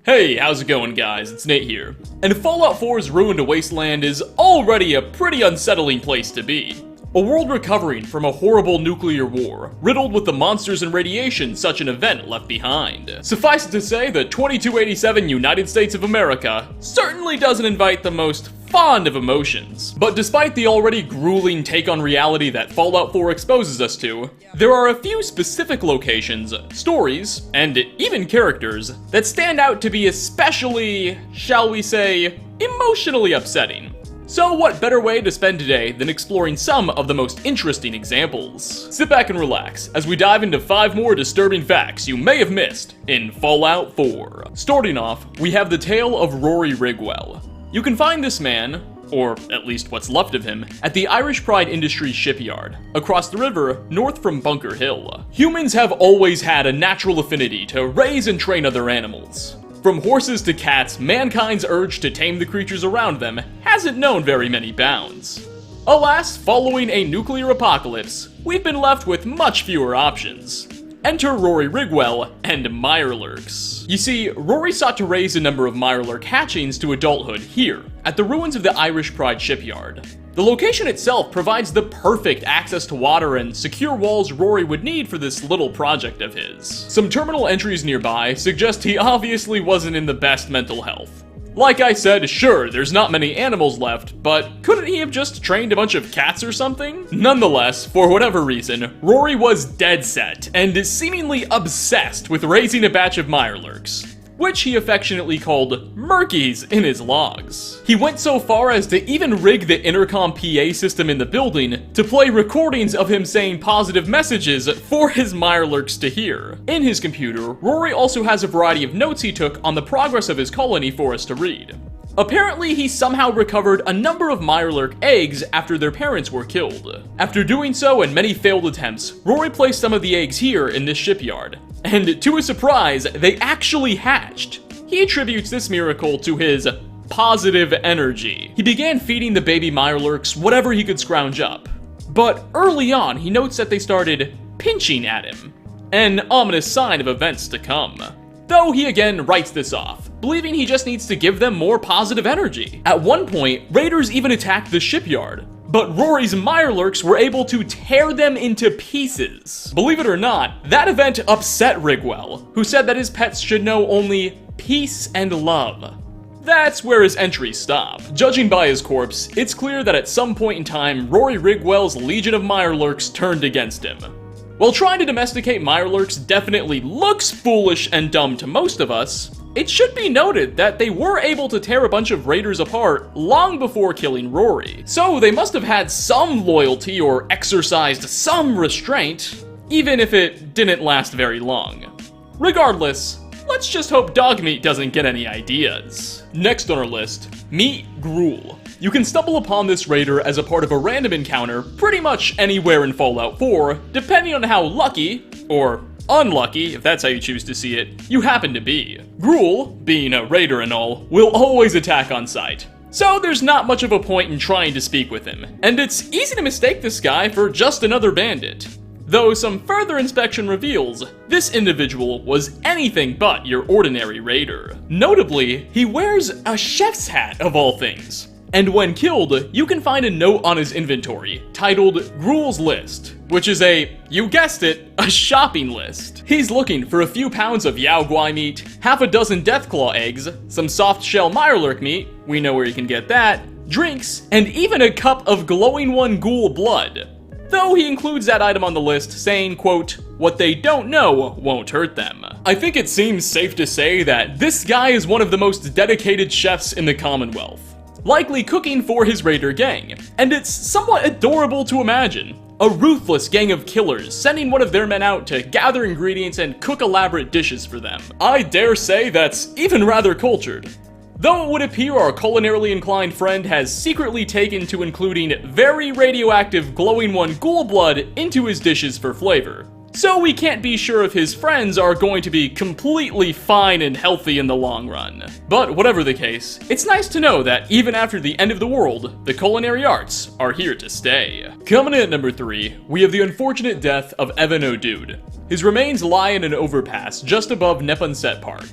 Hey, how's it going guys? It's Nate here. And Fallout 4's ruined wasteland is already a pretty unsettling place to be. A world recovering from a horrible nuclear war, riddled with the monsters and radiation such an event left behind. Suffice it to say, the 2287 United States of America certainly doesn't invite the most fond of emotions. But despite the already grueling take on reality that Fallout 4 exposes us to, there are a few specific locations, stories, and even characters that stand out to be especially, shall we say, emotionally upsetting. So what better way to spend today than exploring some of the most interesting examples? Sit back and relax as we dive into 5 more disturbing facts you may have missed in Fallout 4. Starting off, we have the tale of Rory Riggwell. You can find this man, or at least what's left of him, at the Irish Pride Industries shipyard, across the river north from Bunker Hill. Humans have always had a natural affinity to raise and train other animals. From horses to cats, mankind's urge to tame the creatures around them hasn't known very many bounds. Alas, following a nuclear apocalypse, we've been left with much fewer options. Enter Rory Riggwell and Mirelurks. You see, Rory sought to raise a number of Mirelurk hatchings to adulthood here, at the ruins of the Irish Pride shipyard. The location itself provides the perfect access to water and secure walls Rory would need for this little project of his. Some terminal entries nearby suggest he obviously wasn't in the best mental health. Like I said, sure, there's not many animals left, but couldn't he have just trained a bunch of cats or something? Nonetheless, for whatever reason, Rory was dead set and is seemingly obsessed with raising a batch of Mirelurks, which he affectionately called Murkies in his logs. He went so far as to even rig the intercom PA system in the building to play recordings of him saying positive messages for his Mirelurks to hear. In his computer, Rory also has a variety of notes he took on the progress of his colony for us to read. Apparently, he somehow recovered a number of Mirelurk eggs after their parents were killed. After doing so and many failed attempts, Rory placed some of the eggs here in this shipyard. And to his surprise, they actually hatched. He attributes this miracle to his positive energy. He began feeding the baby Mirelurks whatever he could scrounge up. But early on, he notes that they started pinching at him, an ominous sign of events to come. Though he again writes this off, believing he just needs to give them more positive energy. At one point, raiders even attacked the shipyard, but Rory's Mirelurks were able to tear them into pieces. Believe it or not, that event upset Riggwell, who said that his pets should know only peace and love. That's where his entries stop. Judging by his corpse, it's clear that at some point in time, Rory Riggwell's legion of Mirelurks turned against him. While trying to domesticate Mirelurks definitely looks foolish and dumb to most of us, it should be noted that they were able to tear a bunch of raiders apart long before killing Rory. So they must have had some loyalty or exercised some restraint, even if it didn't last very long. Regardless, let's just hope Dogmeat doesn't get any ideas. Next on our list, meet Gruel. You can stumble upon this raider as a part of a random encounter pretty much anywhere in Fallout 4, depending on how lucky, or unlucky, if that's how you choose to see it, you happen to be. Gruel, being a raider and all, will always attack on sight, so there's not much of a point in trying to speak with him, and it's easy to mistake this guy for just another bandit. Though some further inspection reveals, this individual was anything but your ordinary raider. Notably, he wears a chef's hat of all things. And when killed, you can find a note on his inventory titled Gruel's List, which is you guessed it, a shopping list. He's looking for a few pounds of Yao Guai meat, half a dozen Deathclaw eggs, some soft shell Mirelurk meat, we know where you can get that, drinks, and even a cup of glowing one ghoul blood. Though he includes that item on the list saying, quote, "What they don't know won't hurt them." I think it seems safe to say that this guy is one of the most dedicated chefs in the Commonwealth, likely cooking for his raider gang, and it's somewhat adorable to imagine. A ruthless gang of killers sending one of their men out to gather ingredients and cook elaborate dishes for them. I dare say that's even rather cultured. Though it would appear our culinarily inclined friend has secretly taken to including very radioactive glowing one ghoul blood into his dishes for flavor. So we can't be sure if his friends are going to be completely fine and healthy in the long run. But whatever the case, it's nice to know that even after the end of the world, the culinary arts are here to stay. Coming in at number 3, we have the unfortunate death of Evan O'Dude. His remains lie in an overpass just above Neponset Park.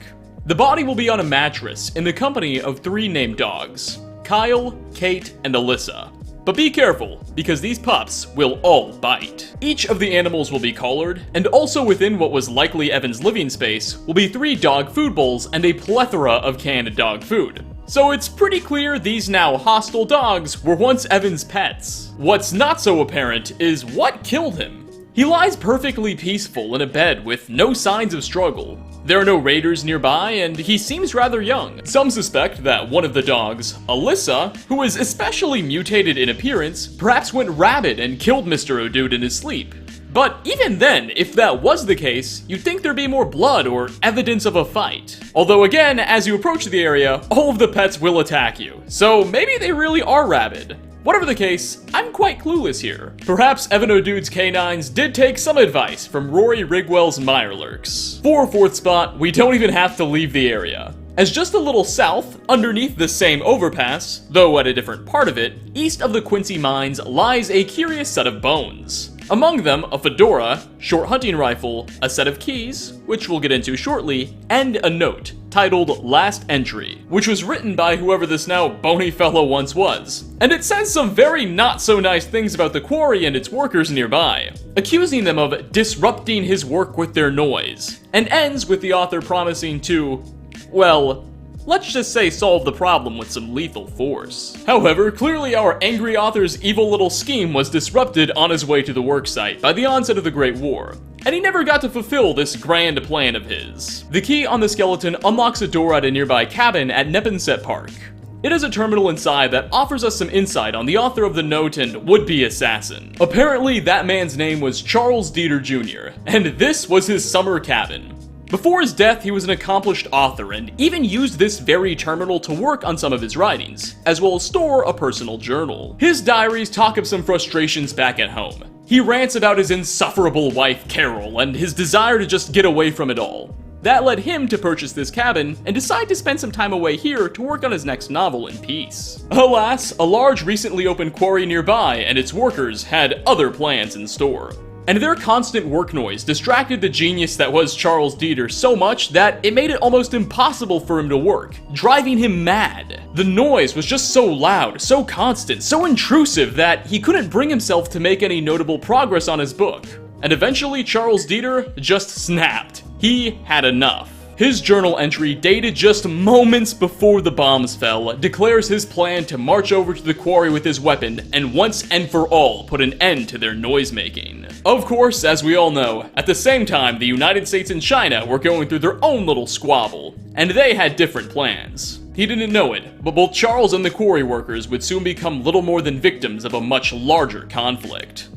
The body will be on a mattress in the company of 3 named dogs: Kyle, Kate, and Alyssa. But be careful, because these pups will all bite. Each of the animals will be collared, and also within what was likely Evan's living space will be 3 dog food bowls and a plethora of canned dog food. So it's pretty clear these now hostile dogs were once Evan's pets. What's not so apparent is what killed him. He lies perfectly peaceful in a bed with no signs of struggle. There are no raiders nearby, and he seems rather young. Some suspect that one of the dogs, Alyssa, who is especially mutated in appearance, perhaps went rabid and killed Mr. O'Dude in his sleep. But even then, if that was the case, you'd think there'd be more blood or evidence of a fight. Although again, as you approach the area, all of the pets will attack you, so maybe they really are rabid. Whatever the case, I'm quite clueless here. Perhaps Evan O'Dude's canines did take some advice from Rory Riggwell's Mirelurks. For 4th spot, we don't even have to leave the area. As just a little south, underneath the same overpass, though at a different part of it, east of the Quincy Mines lies a curious set of bones. Among them, a fedora, short hunting rifle, a set of keys, which we'll get into shortly, and a note titled Last Entry, which was written by whoever this now bony fellow once was. And it says some very not so nice things about the quarry and its workers nearby, accusing them of disrupting his work with their noise, and ends with the author promising to, well, let's just say solve the problem with some lethal force. However, clearly our angry author's evil little scheme was disrupted on his way to the worksite by the onset of the Great War, and he never got to fulfill this grand plan of his. The key on the skeleton unlocks a door at a nearby cabin at Neponset Park. It has a terminal inside that offers us some insight on the author of the note and would-be assassin. Apparently, that man's name was Charles Dieter Jr., and this was his summer cabin. Before his death, he was an accomplished author and even used this very terminal to work on some of his writings, as well as store a personal journal. His diaries talk of some frustrations back at home. He rants about his insufferable wife, Carol, and his desire to just get away from it all. That led him to purchase this cabin and decide to spend some time away here to work on his next novel in peace. Alas, a large recently opened quarry nearby and its workers had other plans in store. And their constant work noise distracted the genius that was Charles Dieter so much that it made it almost impossible for him to work, driving him mad. The noise was just so loud, so constant, so intrusive that he couldn't bring himself to make any notable progress on his book. And eventually Charles Dieter just snapped. He had enough. His journal entry, dated just moments before the bombs fell, declares his plan to march over to the quarry with his weapon and once and for all put an end to their noise-making. Of course, as we all know, at the same time the United States and China were going through their own little squabble, and they had different plans. He didn't know it, but both Charles and the quarry workers would soon become little more than victims of a much larger conflict.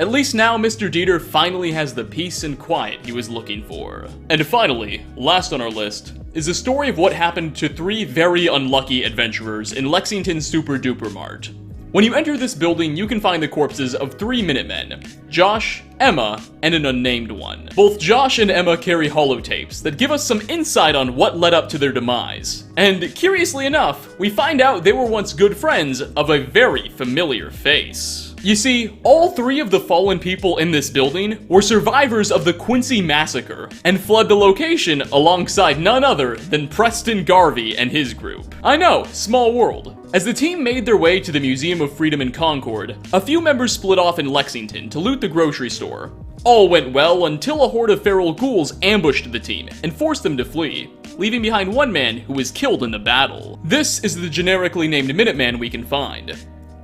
At least now Mr. Dieter finally has the peace and quiet he was looking for. And finally, last on our list, is the story of what happened to 3 very unlucky adventurers in Lexington's Super Duper Mart. When you enter this building, you can find the corpses of 3 Minutemen: Josh, Emma, and an unnamed one. Both Josh and Emma carry holotapes that give us some insight on what led up to their demise. And curiously enough, we find out they were once good friends of a very familiar face. You see, all 3 of the fallen people in this building were survivors of the Quincy Massacre, and fled the location alongside none other than Preston Garvey and his group. I know, small world. As the team made their way to the Museum of Freedom in Concord, a few members split off in Lexington to loot the grocery store. All went well until a horde of feral ghouls ambushed the team and forced them to flee, leaving behind one man who was killed in the battle. This is the generically named Minuteman we can find.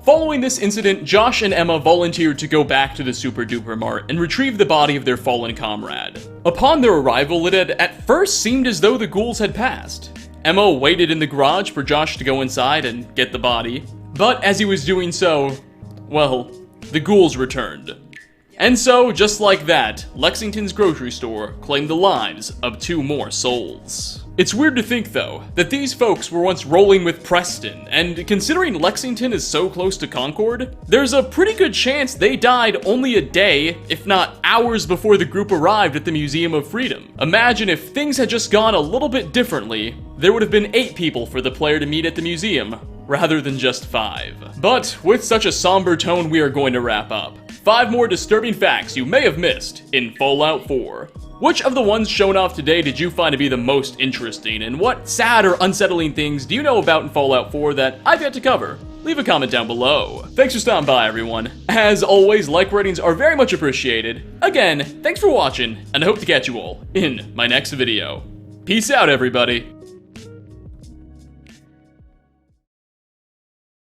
Following this incident, Josh and Emma volunteered to go back to the Super Duper Mart and retrieve the body of their fallen comrade. Upon their arrival, it had at first seemed as though the ghouls had passed. Emma waited in the garage for Josh to go inside and get the body, but as he was doing so, well, the ghouls returned. And so, just like that, Lexington's grocery store claimed the lives of 2 more souls. It's weird to think, though, that these folks were once rolling with Preston, and considering Lexington is so close to Concord, there's a pretty good chance they died only a day, if not hours before the group arrived at the Museum of Freedom. Imagine if things had just gone a little bit differently, there would have been 8 people for the player to meet at the museum, rather than just 5. But with such a somber tone, we are going to wrap up. 5 more disturbing facts you may have missed in Fallout 4. Which of the ones shown off today did you find to be the most interesting, and what sad or unsettling things do you know about in Fallout 4 that I've yet to cover? Leave a comment down below. Thanks for stopping by, everyone. As always, like ratings are very much appreciated. Again, thanks for watching, and I hope to catch you all in my next video. Peace out, everybody.